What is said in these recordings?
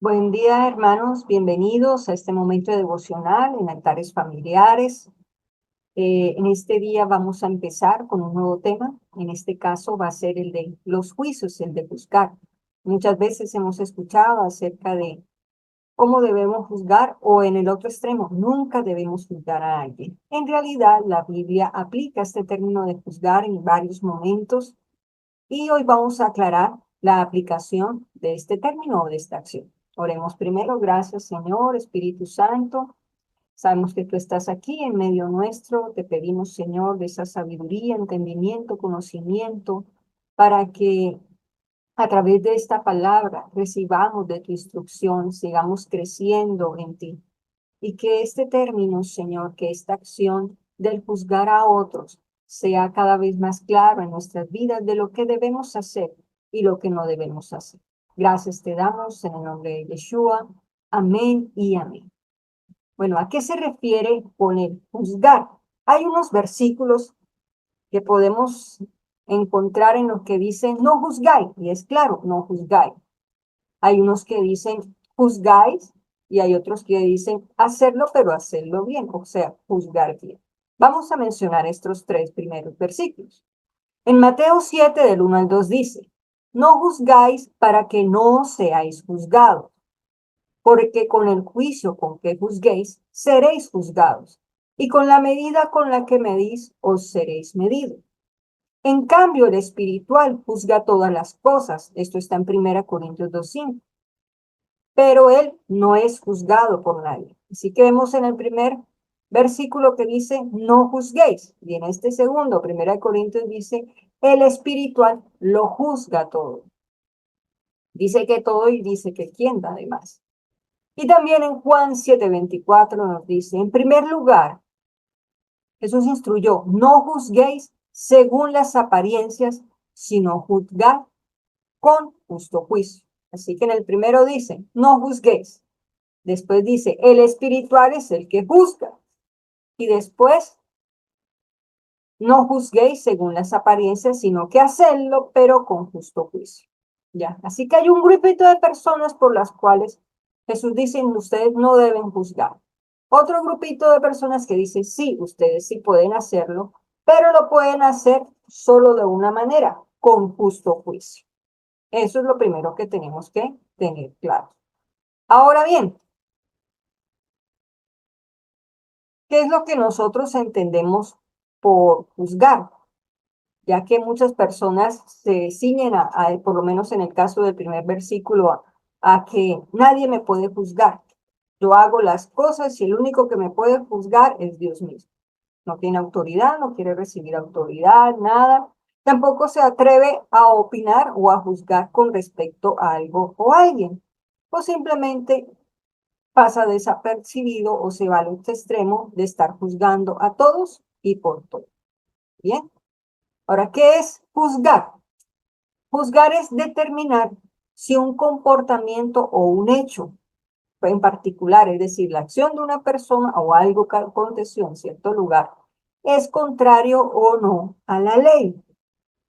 Buen día, hermanos. Bienvenidos a este momento devocional en altares familiares. En este día vamos a empezar con un nuevo tema. En este caso va a ser el de los juicios, el de juzgar. Muchas veces hemos escuchado acerca de cómo debemos juzgar o en el otro extremo, nunca debemos juzgar a alguien. En realidad, la Biblia aplica este término de juzgar en varios momentos y hoy vamos a aclarar la aplicación de este término o de esta acción. Oremos primero, gracias Señor, Espíritu Santo. Sabemos que tú estás aquí en medio nuestro. Te pedimos, Señor, de esa sabiduría, entendimiento, conocimiento, para que a través de esta palabra recibamos de tu instrucción, sigamos creciendo en ti. Y que este término, Señor, que esta acción del juzgar a otros sea cada vez más claro en nuestras vidas de lo que debemos hacer y lo que no debemos hacer. Gracias te damos en el nombre de Yeshua. Amén y amén. Bueno, ¿a qué se refiere con el juzgar? Hay unos versículos que podemos encontrar en los que dicen no juzgáis, y es claro, no juzgáis. Hay unos que dicen juzgáis y hay otros que dicen hacerlo, pero hacerlo bien, o sea, juzgar bien. Vamos a mencionar estos tres primeros versículos. En Mateo 7, del 1 al 2 dice, no juzgáis para que no seáis juzgados, porque con el juicio con que juzguéis, seréis juzgados, y con la medida con la que medís, os seréis medidos. En cambio, el espiritual juzga todas las cosas. Esto está en 1 Corintios 2:5. Pero él no es juzgado por nadie. Así que vemos en el primer versículo que dice, no juzguéis. Y en este segundo, 1 Corintios, dice, el espiritual lo juzga todo. Dice que todo y dice que quién da de más. Y también en Juan 7:24 nos dice, en primer lugar, Jesús instruyó, no juzguéis según las apariencias, sino juzgad con justo juicio. Así que en el primero dice, no juzguéis. Después dice, el espiritual es el que juzga. Y después, no juzguéis según las apariencias, sino que hacedlo, pero con justo juicio. Ya, así que hay un grupito de personas por las cuales Jesús dice, ustedes no deben juzgar. Otro grupito de personas que dice, sí, ustedes sí pueden hacerlo, pero lo pueden hacer solo de una manera, con justo juicio. Eso es lo primero que tenemos que tener claro. Ahora bien, ¿qué es lo que nosotros entendemos por juzgar? Ya que muchas personas se ciñen por lo menos en el caso del primer versículo, a que nadie me puede juzgar. Yo hago las cosas y el único que me puede juzgar es Dios mismo. No tiene autoridad, no quiere recibir autoridad, nada. Tampoco se atreve a opinar o a juzgar con respecto a algo o a alguien. O simplemente pasa desapercibido o se va al otro extremo de estar juzgando a todos y por todo. Bien. Ahora, ¿qué es juzgar? Juzgar es determinar si un comportamiento o un hecho en particular, es decir, la acción de una persona o algo que aconteció en cierto lugar, es contrario o no a la ley.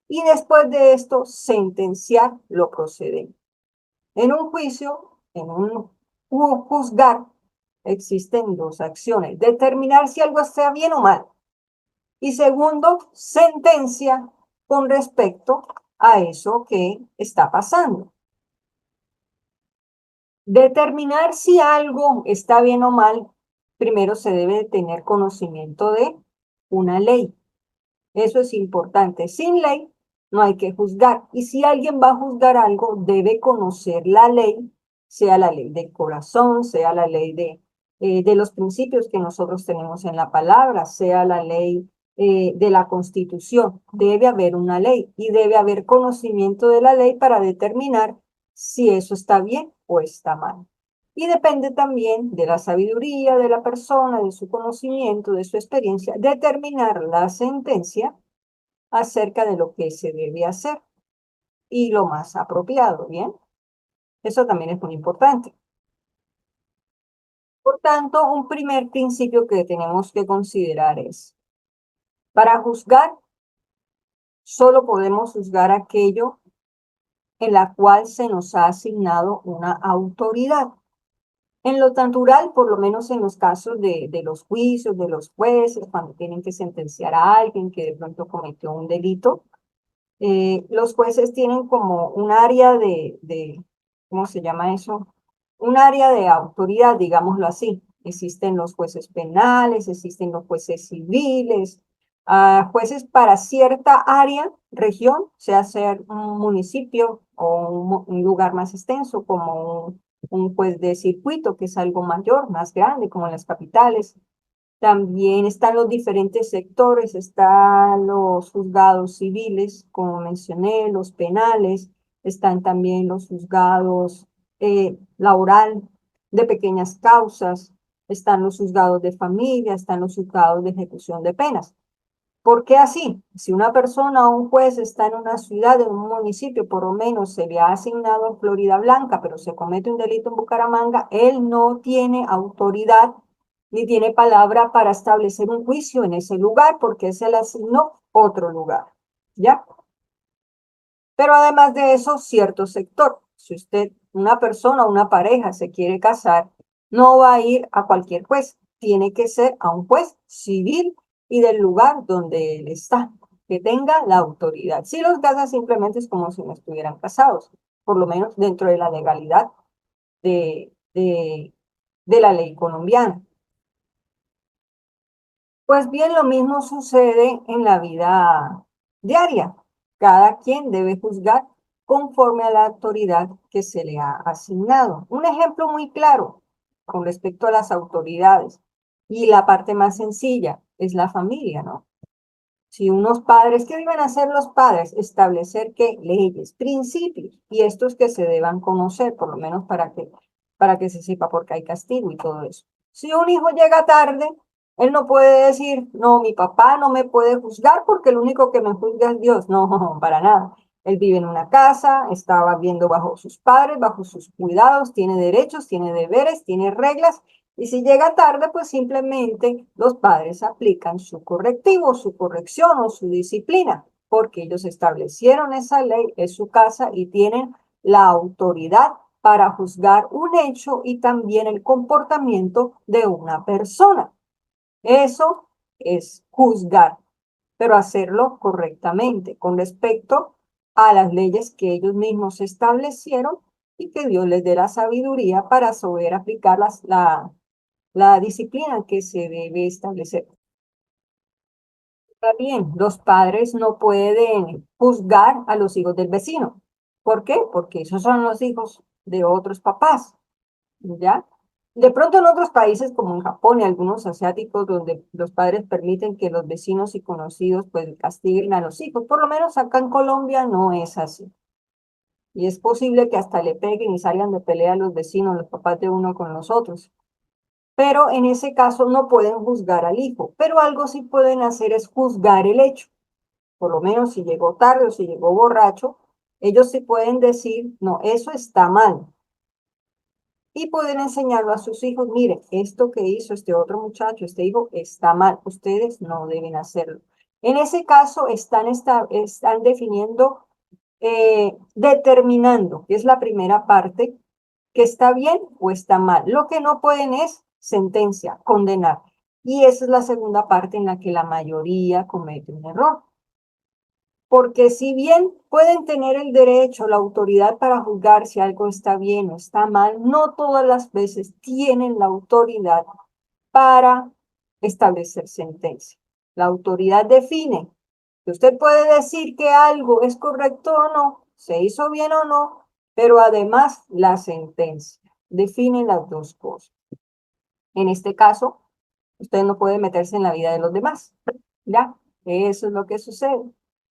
Y después de esto, sentenciar lo procedente. En un juicio, en un juzgar, existen dos acciones. Determinar si algo está bien o mal. Y segundo, sentencia con respecto a eso que está pasando. Determinar si algo está bien o mal, primero se debe de tener conocimiento de una ley. Eso es importante. Sin ley no hay que juzgar. Y si alguien va a juzgar algo, debe conocer la ley, sea la ley del corazón, sea la ley de los principios que nosotros tenemos en la palabra, sea la ley de la Constitución. Debe haber una ley y debe haber conocimiento de la ley para determinar si eso está bien o está mal. Y depende también de la sabiduría de la persona, de su conocimiento, de su experiencia, determinar la sentencia acerca de lo que se debe hacer y lo más apropiado, ¿bien? Eso también es muy importante. Por tanto, un primer principio que tenemos que considerar es, para juzgar, solo podemos juzgar aquello en la cual se nos ha asignado una autoridad. En lo natural, por lo menos en los casos de los juicios, de los jueces, cuando tienen que sentenciar a alguien que de pronto cometió un delito, los jueces tienen como un área ¿cómo se llama eso? Un área de autoridad, digámoslo así. Existen los jueces penales, existen los jueces civiles, jueces para cierta área, región, sea ser un municipio o un lugar más extenso, como un juez de circuito, que es algo mayor, más grande, como en las capitales. También están los diferentes sectores, están los juzgados civiles, como mencioné, los penales, están también los juzgados laboral de pequeñas causas, están los juzgados de familia, están los juzgados de ejecución de penas. ¿Por qué así? Si una persona o un juez está en una ciudad, en un municipio, por lo menos se le ha asignado a Florida Blanca, pero se comete un delito en Bucaramanga, él no tiene autoridad ni tiene palabra para establecer un juicio en ese lugar porque se le asignó otro lugar. ¿Ya? Pero además de eso, cierto sector. Si usted, una persona o una pareja se quiere casar, no va a ir a cualquier juez. Tiene que ser a un juez civil y del lugar donde él está, que tenga la autoridad. Si los casa simplemente es como si no estuvieran casados, por lo menos dentro de la legalidad de, de, de la ley colombiana. Pues bien, lo mismo sucede en la vida diaria. Cada quien debe juzgar conforme a la autoridad que se le ha asignado. Un ejemplo muy claro con respecto a las autoridades y la parte más sencilla es la familia, ¿no? Si unos padres, ¿qué deben hacer los padres? Establecer qué leyes, principios, y estos que se deban conocer, por lo menos para que se sepa por qué hay castigo y todo eso. Si un hijo llega tarde, él no puede decir, no, mi papá no me puede juzgar porque el único que me juzga es Dios. No, para nada. Él vive en una casa, está viviendo bajo sus padres, bajo sus cuidados, tiene derechos, tiene deberes, tiene reglas, y si llega tarde, pues simplemente los padres aplican su correctivo, su corrección o su disciplina, porque ellos establecieron esa ley, es su casa y tienen la autoridad para juzgar un hecho y también el comportamiento de una persona. Eso es juzgar, pero hacerlo correctamente con respecto a las leyes que ellos mismos establecieron y que Dios les dé la sabiduría para saber aplicar la disciplina que se debe establecer. También los padres no pueden juzgar a los hijos del vecino. ¿Por qué? Porque esos son los hijos de otros papás, ¿ya? De pronto en otros países como en Japón y algunos asiáticos donde los padres permiten que los vecinos y conocidos pues castiguen a los hijos. Por lo menos acá en Colombia no es así. Y es posible que hasta le peguen y salgan de pelea a los vecinos, los papás de uno con los otros. Pero en ese caso no pueden juzgar al hijo, pero algo sí pueden hacer es juzgar el hecho. Por lo menos si llegó tarde o si llegó borracho, ellos sí pueden decir, no, eso está mal. Y pueden enseñarlo a sus hijos, miren, esto que hizo este otro muchacho, este hijo, está mal, ustedes no deben hacerlo. En ese caso están definiendo, determinando, que es la primera parte, que está bien o está mal. Lo que no pueden es sentencia, condenar. Y esa es la segunda parte en la que la mayoría comete un error. Porque si bien pueden tener el derecho, la autoridad para juzgar si algo está bien o está mal, no todas las veces tienen la autoridad para establecer sentencia. La autoridad define que usted puede decir que algo es correcto o no, se hizo bien o no, pero además la sentencia define las dos cosas. En este caso, usted no puede meterse en la vida de los demás. ¿Ya? Eso es lo que sucede.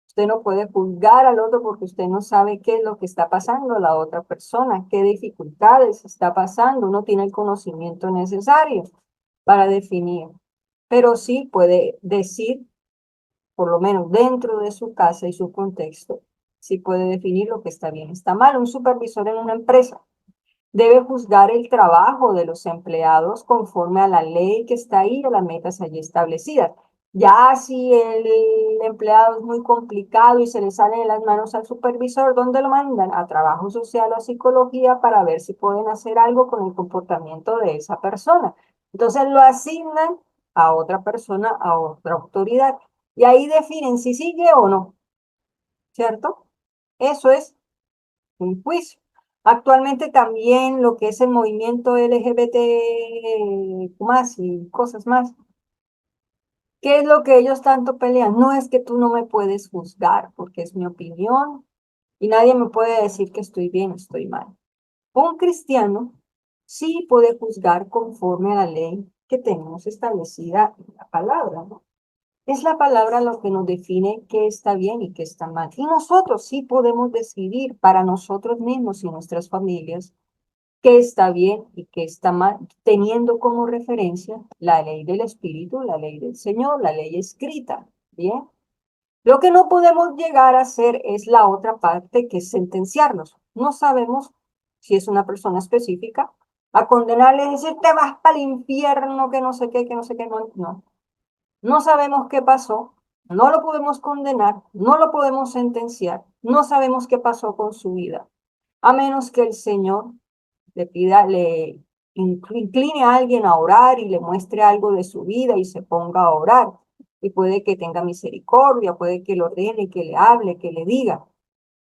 Usted no puede juzgar al otro porque usted no sabe qué es lo que está pasando a la otra persona, qué dificultades está pasando, no tiene el conocimiento necesario para definir. Pero sí puede decir, por lo menos dentro de su casa y su contexto, sí puede definir lo que está bien, está mal. Un supervisor en una empresa debe juzgar el trabajo de los empleados conforme a la ley que está ahí, a las metas allí establecidas. Ya si el empleado es muy complicado y se le sale de las manos al supervisor, ¿dónde lo mandan? A trabajo social o a psicología para ver si pueden hacer algo con el comportamiento de esa persona. Entonces lo asignan a otra persona, a otra autoridad. Y ahí definen si sigue o no, ¿cierto? Eso es un juicio. Actualmente también lo que es el movimiento LGBT más y cosas más. ¿Qué es lo que ellos tanto pelean? No es que tú no me puedes juzgar porque es mi opinión y nadie me puede decir que estoy bien o estoy mal. Un cristiano sí puede juzgar conforme a la ley que tenemos establecida en la palabra, ¿no? Es la palabra lo que nos define qué está bien y qué está mal. Y nosotros sí podemos decidir para nosotros mismos y nuestras familias qué está bien y qué está mal, teniendo como referencia la ley del Espíritu, la ley del Señor, la ley escrita. Bien. Lo que no podemos llegar a hacer es la otra parte, que es sentenciarlos. No sabemos si es una persona específica, a condenarle y decir, te vas para el infierno, que no sé qué, que no sé qué, no, no. No sabemos qué pasó, no lo podemos condenar, no lo podemos sentenciar, no sabemos qué pasó con su vida, a menos que el Señor le pida, le incline a alguien a orar y le muestre algo de su vida y se ponga a orar. Y puede que tenga misericordia, puede que lo ordene, que le hable, que le diga.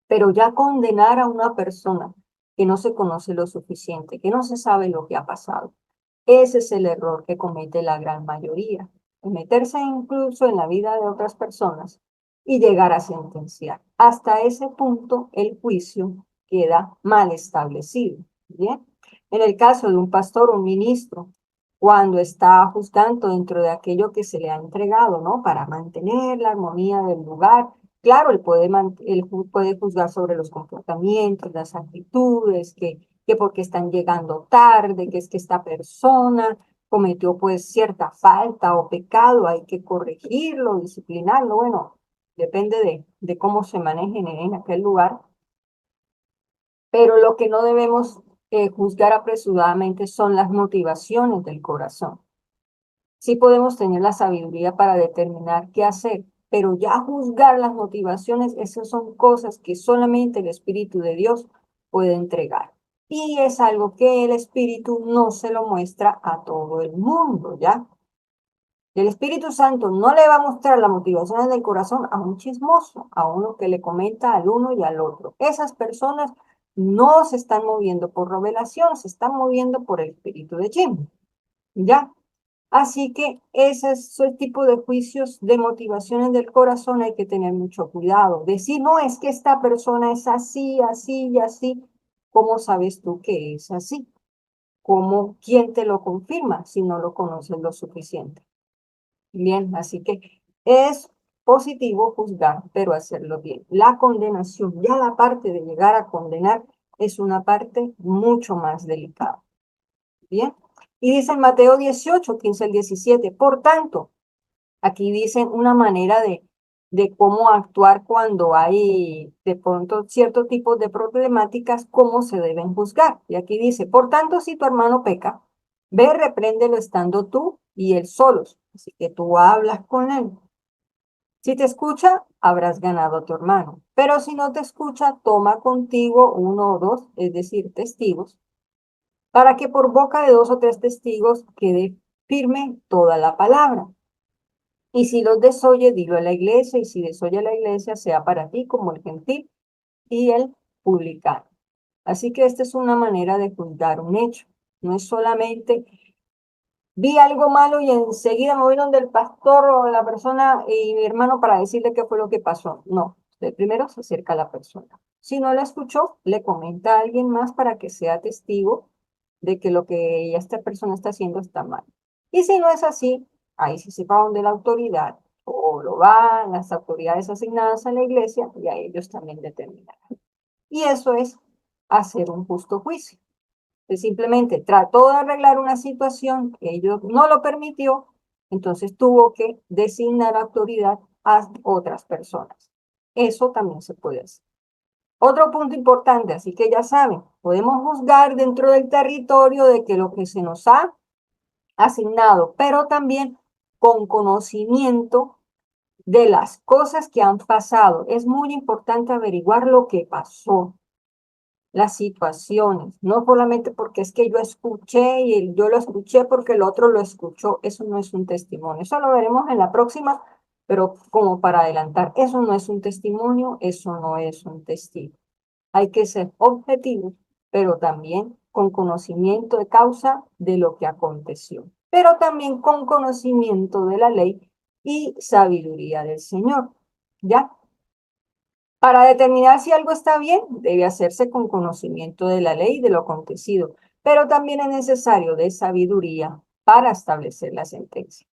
Pero ya condenar a una persona que no se conoce lo suficiente, que no se sabe lo que ha pasado, ese es el error que comete la gran mayoría, meterse incluso en la vida de otras personas y llegar a sentenciar. Hasta ese punto el juicio queda mal establecido. ¿Bien? En el caso de un pastor o un ministro, cuando está juzgando dentro de aquello que se le ha entregado, ¿no? Para mantener la armonía del lugar. Claro, él puede juzgar sobre los comportamientos, las actitudes, que porque están llegando tarde, que es que esta persona cometió pues cierta falta o pecado, hay que corregirlo, disciplinarlo, bueno, depende de cómo se manejen en aquel lugar, pero lo que no debemos juzgar apresuradamente son las motivaciones del corazón. Sí podemos tener la sabiduría para determinar qué hacer, pero ya juzgar las motivaciones, esas son cosas que solamente el Espíritu de Dios puede entregar. Y es algo que el Espíritu no se lo muestra a todo el mundo, ¿ya? El Espíritu Santo no le va a mostrar las motivaciones del corazón a un chismoso, a uno que le comenta al uno y al otro. Esas personas no se están moviendo por revelación, se están moviendo por el espíritu de chisme, ¿ya? Así que ese tipo de juicios de motivaciones del corazón hay que tener mucho cuidado. Decir, no, es que esta persona es así, así y así. ¿Cómo sabes tú que es así? ¿Cómo, quién te lo confirma si no lo conoces lo suficiente? Bien, así que es positivo juzgar, pero hacerlo bien. La condenación, ya la parte de llegar a condenar, es una parte mucho más delicada. Bien. Y dice en Mateo 18, 15 al 17, por tanto, aquí dicen una manera de cómo actuar cuando hay de pronto ciertos tipos de problemáticas, cómo se deben juzgar. Y aquí dice, por tanto, si tu hermano peca, ve, repréndelo estando tú y él solos. Así que tú hablas con él. Si te escucha, habrás ganado a tu hermano. Pero si no te escucha, toma contigo uno o dos, es decir, testigos, para que por boca de dos o tres testigos quede firme toda la palabra. Y si los desoye, dilo a la iglesia, y si desoye a la iglesia, sea para ti como el gentil y el publicano. Así que esta es una manera de juzgar un hecho. No es solamente vi algo malo y enseguida me voy donde el pastor o la persona y mi hermano para decirle qué fue lo que pasó. No, usted primero se acerca a la persona. Si no la escuchó, le comenta a alguien más para que sea testigo de que lo que esta persona está haciendo está mal. Y si no es así, ahí sí se va donde la autoridad o lo van las autoridades asignadas a la iglesia y a ellos también determinan. Y eso es hacer un justo juicio. Simplemente trató de arreglar una situación que ellos no lo permitió, entonces tuvo que designar autoridad a otras personas. Eso también se puede hacer. Otro punto importante, así que ya saben, podemos juzgar dentro del territorio de que lo que se nos ha asignado, pero también con conocimiento de las cosas que han pasado. Es muy importante averiguar lo que pasó, las situaciones, no solamente porque es que yo escuché y yo lo escuché porque el otro lo escuchó. Eso no es un testimonio. Eso lo veremos en la próxima, pero como para adelantar, eso no es un testimonio, eso no es un testigo. Hay que ser objetivos, pero también con conocimiento de causa de lo que aconteció, pero también con conocimiento de la ley y sabiduría del Señor. ¿Ya? Para determinar si algo está bien, debe hacerse con conocimiento de la ley y de lo acontecido, pero también es necesario de sabiduría para establecer la sentencia.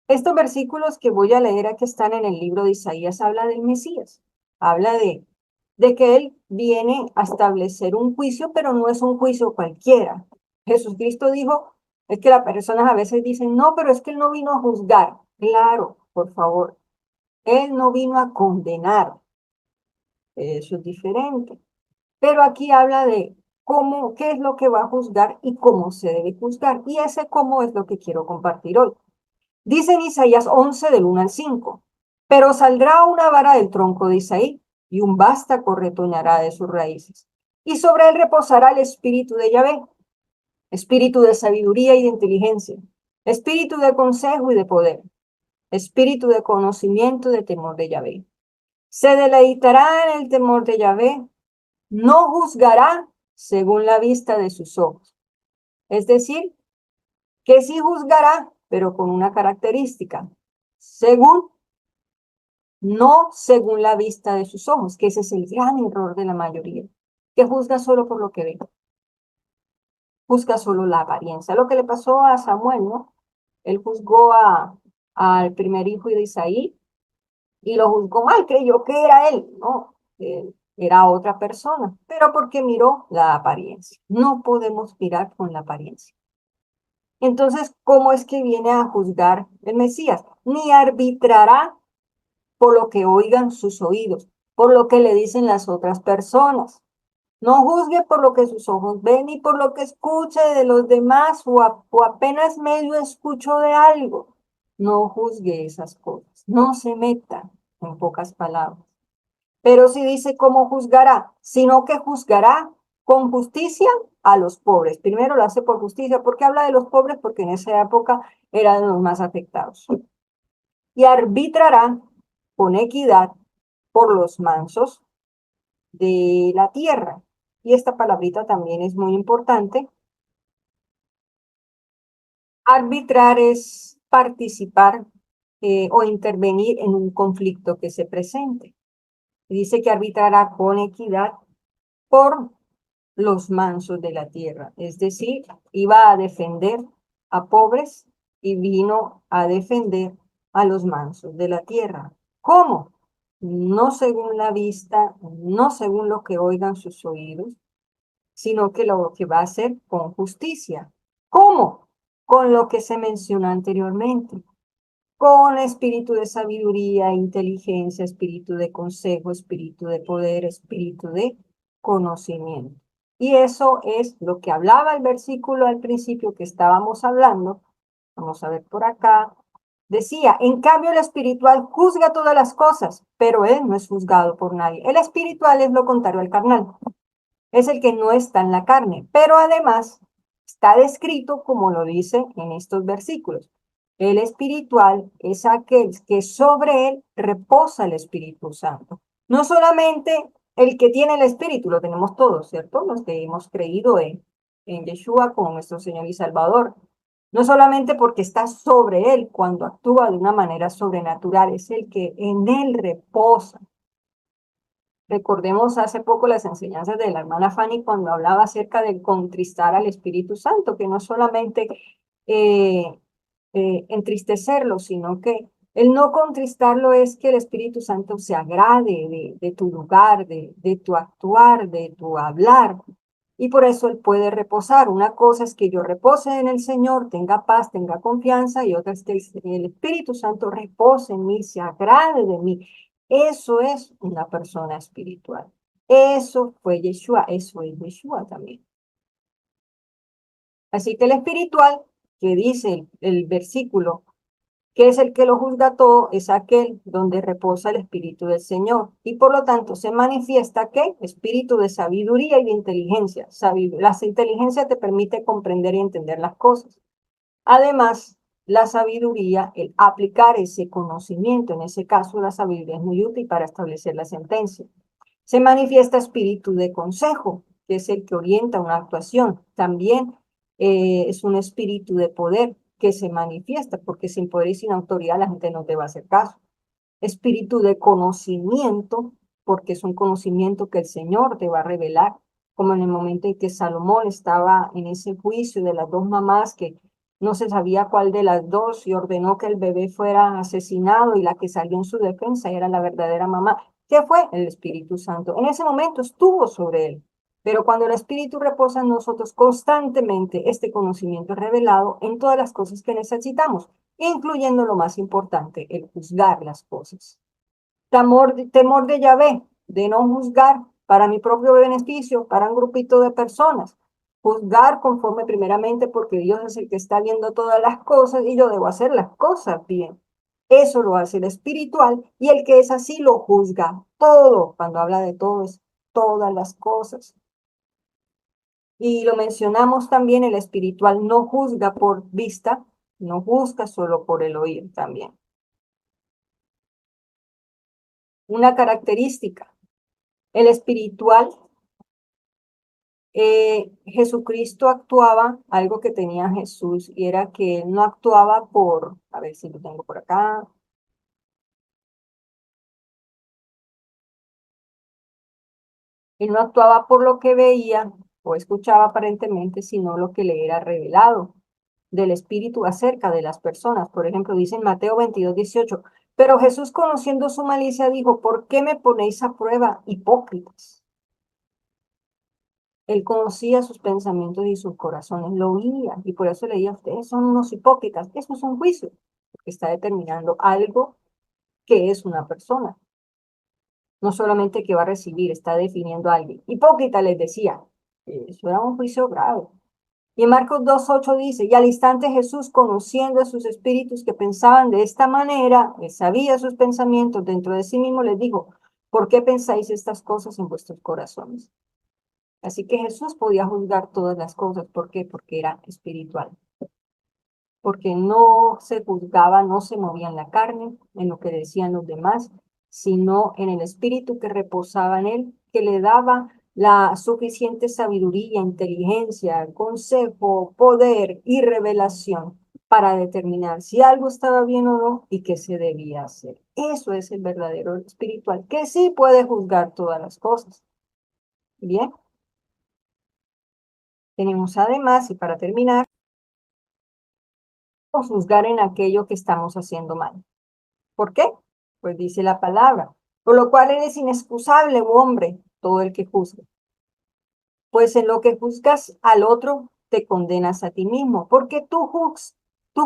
Estos versículos que voy a leer aquí están en el libro de Isaías, habla del Mesías, habla de que Él viene a establecer un juicio, pero no es un juicio cualquiera. Jesucristo dijo, es que las personas a veces dicen, no, pero es que Él no vino a juzgar. Claro, por favor, Él no vino a condenar, eso es diferente. Pero aquí habla de cómo, qué es lo que va a juzgar y cómo se debe juzgar. Y ese cómo es lo que quiero compartir hoy. Dice en Isaías 11 del 1 al 5, pero saldrá una vara del tronco de Isaí y un vástago retoñará de sus raíces. Y sobre él reposará el espíritu de Yahvé, espíritu de sabiduría y de inteligencia, espíritu de consejo y de poder, espíritu de conocimiento y de temor de Yahvé. Se deleitará en el temor de Yahvé, no juzgará según la vista de sus ojos. Es decir, que sí juzgará, pero con una característica, según, no según la vista de sus ojos, que ese es el gran error de la mayoría, que juzga solo por lo que ve, juzga solo la apariencia. Lo que le pasó a Samuel, ¿no? Él juzgó al primer hijo de Isaí y lo juzgó mal, creyó que era él, ¿no? Era otra persona, pero porque miró la apariencia. No podemos mirar con la apariencia. Entonces, ¿cómo es que viene a juzgar el Mesías? Ni arbitrará por lo que oigan sus oídos, por lo que le dicen las otras personas. No juzgue por lo que sus ojos ven ni por lo que escuche de los demás o apenas medio escucho de algo. No juzgue esas cosas, no se meta, en pocas palabras. Pero si dice cómo juzgará, sino que juzgará con justicia a los pobres. Primero lo hace por justicia. ¿Por qué habla de los pobres? Porque en esa época eran los más afectados. Y arbitrará con equidad por los mansos de la tierra. Y esta palabrita también es muy importante. Arbitrar es participar o intervenir en un conflicto que se presente. Dice que arbitrará con equidad por los mansos de la tierra. Es decir, iba a defender a pobres y vino a defender a los mansos de la tierra. ¿Cómo? No según la vista, no según lo que oigan sus oídos, sino que lo que va a hacer con justicia. ¿Cómo? Con lo que se mencionó anteriormente, con espíritu de sabiduría, inteligencia, espíritu de consejo, espíritu de poder, espíritu de conocimiento. Y eso es lo que hablaba el versículo al principio que estábamos hablando. Vamos a ver por acá. Decía, en cambio el espiritual juzga todas las cosas, pero él no es juzgado por nadie. El espiritual es lo contrario al carnal, es el que no está en la carne, pero además está descrito como lo dice en estos versículos. El espiritual es aquel que sobre él reposa el Espíritu Santo. No solamente el que tiene el Espíritu, lo tenemos todos, ¿cierto? Los que hemos creído en Yeshua como nuestro Señor y Salvador. No solamente porque está sobre él cuando actúa de una manera sobrenatural, es el que en él reposa. Recordemos hace poco las enseñanzas de la hermana Fanny cuando hablaba acerca de contristar al Espíritu Santo, que no solamente eh, entristecerlo, sino que el no contristarlo es que el Espíritu Santo se agrade de tu lugar, de tu actuar, de tu hablar. Y por eso él puede reposar. Una cosa es que yo repose en el Señor, tenga paz, tenga confianza, y otra es que el Espíritu Santo repose en mí, se agrade de mí. Eso es una persona espiritual. Eso fue Yeshua, eso es Yeshua también. Así que el espiritual, que dice el versículo que es el que lo juzga todo, es aquel donde reposa el Espíritu del Señor. Y por lo tanto se manifiesta que espíritu de sabiduría y de inteligencia. La inteligencia te permite comprender y entender las cosas. Además, la sabiduría, el aplicar ese conocimiento, en ese caso la sabiduría es muy útil para establecer la sentencia. Se manifiesta espíritu de consejo, que es el que orienta una actuación. También es un espíritu de poder que se manifiesta, porque sin poder y sin autoridad la gente no te va a hacer caso. Espíritu de conocimiento, porque es un conocimiento que el Señor te va a revelar, como en el momento en que Salomón estaba en ese juicio de las dos mamás que no se sabía cuál de las dos y ordenó que el bebé fuera asesinado y la que salió en su defensa era la verdadera mamá. ¿Qué fue? El Espíritu Santo. En ese momento estuvo sobre él. Pero cuando el Espíritu reposa en nosotros constantemente, este conocimiento es revelado en todas las cosas que necesitamos, incluyendo lo más importante, el juzgar las cosas. Temor de Yahvé, de no juzgar para mi propio beneficio, para un grupito de personas. Juzgar conforme primeramente porque Dios es el que está viendo todas las cosas y yo debo hacer las cosas bien. Eso lo hace el espiritual y el que es así lo juzga todo. Cuando habla de todo es todas las cosas. Y lo mencionamos también, el espiritual no juzga por vista, no juzga solo por el oír también. Una característica, el espiritual, Jesucristo actuaba, algo que tenía Jesús, y era que él no actuaba por, a ver si lo tengo por acá, él no actuaba por lo que veía o escuchaba aparentemente, sino lo que le era revelado del Espíritu acerca de las personas. Por ejemplo, dice en Mateo 22:18, pero Jesús conociendo su malicia dijo, ¿por qué me ponéis a prueba, hipócritas? Él conocía sus pensamientos y sus corazones, lo oía, y por eso le decía, ustedes son unos hipócritas. Eso es un juicio, porque está determinando algo que es una persona, no solamente que va a recibir, está definiendo a alguien. Hipócrita les decía, eso era un juicio grave. Y en Marcos 2:8 dice, y al instante Jesús, conociendo a sus espíritus que pensaban de esta manera, él sabía sus pensamientos dentro de sí mismo, les dijo, ¿por qué pensáis estas cosas en vuestros corazones? Así que Jesús podía juzgar todas las cosas. ¿Por qué? Porque era espiritual. Porque no se juzgaba, no se movía en la carne, en lo que decían los demás, sino en el espíritu que reposaba en él, que le daba la suficiente sabiduría, inteligencia, consejo, poder y revelación para determinar si algo estaba bien o no y qué se debía hacer. Eso es el verdadero espiritual, que sí puede juzgar todas las cosas. Bien, tenemos además, y para terminar, juzgar en aquello que estamos haciendo mal. ¿Por qué? Pues dice la palabra, por lo cual eres inexcusable, hombre, todo el que juzga. Pues en lo que juzgas al otro, te condenas a ti mismo, porque tú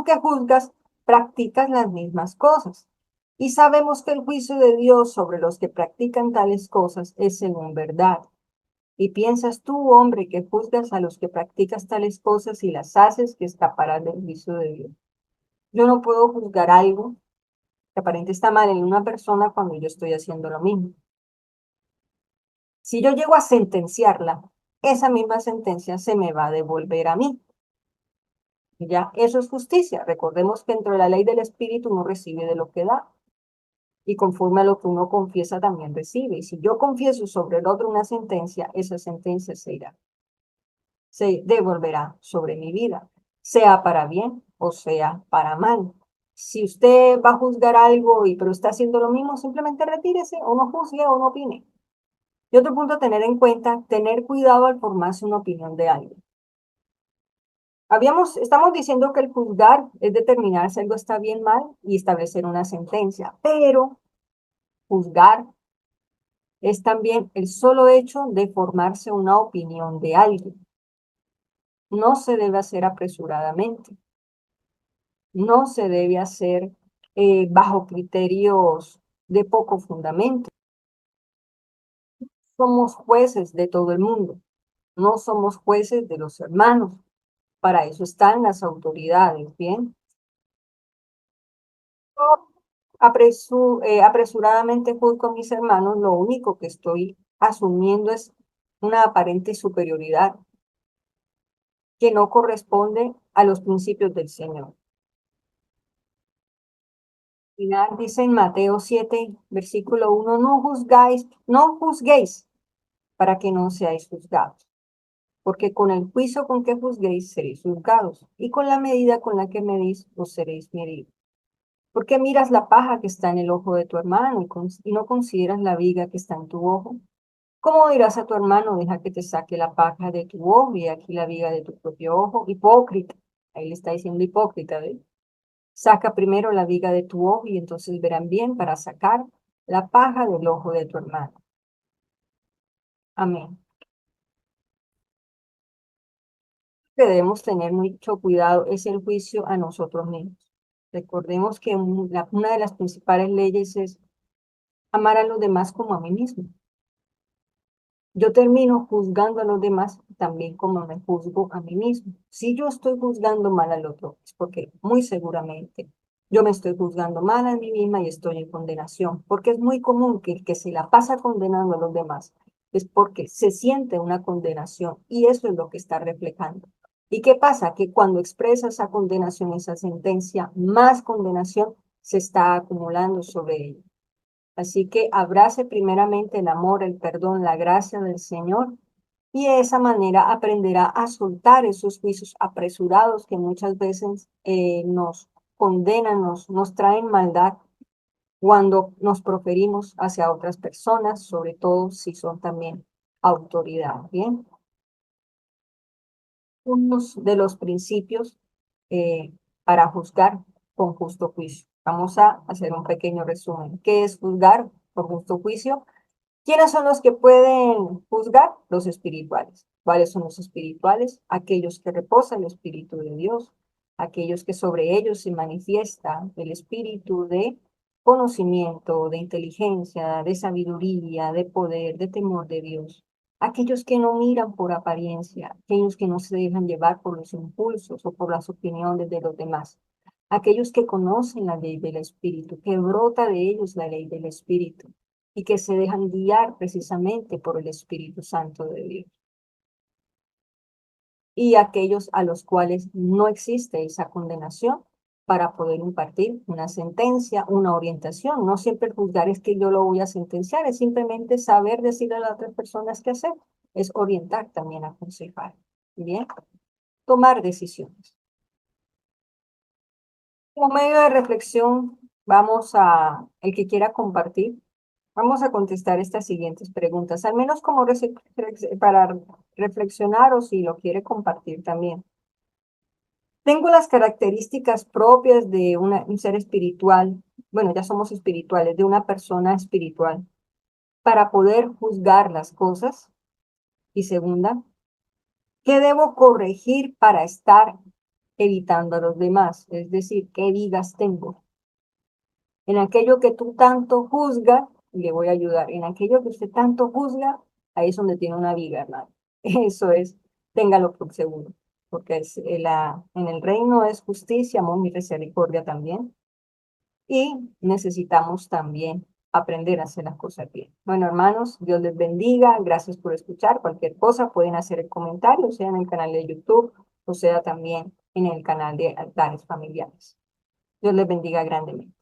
que juzgas, practicas las mismas cosas. Y sabemos que el juicio de Dios sobre los que practican tales cosas es según verdad. Y piensas tú, hombre, que juzgas a los que practicas tales cosas y las haces, que escaparás del juicio de Dios. Yo no puedo juzgar algo que aparente está mal en una persona cuando yo estoy haciendo lo mismo. Si yo llego a sentenciarla, esa misma sentencia se me va a devolver a mí. Ya, eso es justicia. Recordemos que dentro de la ley del espíritu uno recibe de lo que da y conforme a lo que uno confiesa también recibe. Y si yo confieso sobre el otro una sentencia, esa sentencia se devolverá sobre mi vida, sea para bien o sea para mal. Si usted va a juzgar algo pero está haciendo lo mismo, simplemente retírese o no juzgue o no opine. Y otro punto a tener en cuenta, tener cuidado al formarse una opinión de algo. Estamos diciendo que el juzgar es determinar si algo está bien, mal y establecer una sentencia, pero juzgar es también el solo hecho de formarse una opinión de alguien. No se debe hacer apresuradamente, no se debe hacer bajo criterios de poco fundamento. Somos jueces de todo el mundo, no somos jueces de los hermanos. Para eso están las autoridades, ¿bien? apresuradamente juzgo a mis hermanos, lo único que estoy asumiendo es una aparente superioridad que no corresponde a los principios del Señor. Final dice en Mateo 7, versículo 1, no juzguéis para que no seáis juzgados, porque con el juicio con que juzguéis seréis juzgados, y con la medida con la que medís os seréis medidos. ¿Por qué miras la paja que está en el ojo de tu hermano y no consideras la viga que está en tu ojo? ¿Cómo dirás a tu hermano, deja que te saque la paja de tu ojo y aquí la viga de tu propio ojo? Hipócrita. Ahí le está diciendo hipócrita, ¿ves? Saca primero la viga de tu ojo y entonces verán bien para sacar la paja del ojo de tu hermano. Amén. Que debemos tener mucho cuidado es el juicio a nosotros mismos. Recordemos que una de las principales leyes es amar a los demás como a mí mismo. Yo termino juzgando a los demás también como me juzgo a mí mismo. Si yo estoy juzgando mal al otro, es porque muy seguramente yo me estoy juzgando mal a mí misma y estoy en condenación, porque es muy común que el que se la pasa condenando a los demás es porque se siente una condenación y eso es lo que está reflejando. ¿Y qué pasa? Que cuando expresa esa condenación, esa sentencia, más condenación se está acumulando sobre ella. Así que abrace primeramente el amor, el perdón, la gracia del Señor y de esa manera aprenderá a soltar esos juicios apresurados que muchas veces nos condenan, nos traen maldad cuando nos proferimos hacia otras personas, sobre todo si son también autoridad. Bien, uno de los principios para juzgar con justo juicio. Vamos a hacer un pequeño resumen. ¿Qué es juzgar por justo juicio? ¿Quiénes son los que pueden juzgar? Los espirituales. ¿Cuáles son los espirituales? Aquellos que reposan el Espíritu de Dios, aquellos que sobre ellos se manifiesta el espíritu de conocimiento, de inteligencia, de sabiduría, de poder, de temor de Dios. Aquellos que no miran por apariencia, aquellos que no se dejan llevar por los impulsos o por las opiniones de los demás. Aquellos que conocen la ley del Espíritu, que brota de ellos la ley del Espíritu y que se dejan guiar precisamente por el Espíritu Santo de Dios. Y aquellos a los cuales no existe esa condenación para poder impartir una sentencia, una orientación. No siempre juzgar es que yo lo voy a sentenciar, es simplemente saber decirle a las otras personas qué hacer, es orientar también, aconsejar. Bien, tomar decisiones. Como medio de reflexión, el que quiera compartir, vamos a contestar estas siguientes preguntas, al menos como para reflexionar o si lo quiere compartir también. Tengo las características propias de un ser espiritual, bueno, ya somos espirituales, de una persona espiritual, para poder juzgar las cosas. Y segunda, ¿qué debo corregir para estar evitando a los demás? Es decir, ¿qué vigas tengo? En aquello que tú tanto juzgas, le voy a ayudar. En aquello que usted tanto juzga, ahí es donde tiene una viga, hermano. Eso es, téngalo por seguro, porque en el reino es justicia, amor y misericordia también. Y necesitamos también aprender a hacer las cosas bien. Bueno, hermanos, Dios les bendiga. Gracias por escuchar. Cualquier cosa pueden hacer el comentario, sea en el canal de YouTube o sea también en el canal de Altares Familiares. Dios les bendiga grandemente.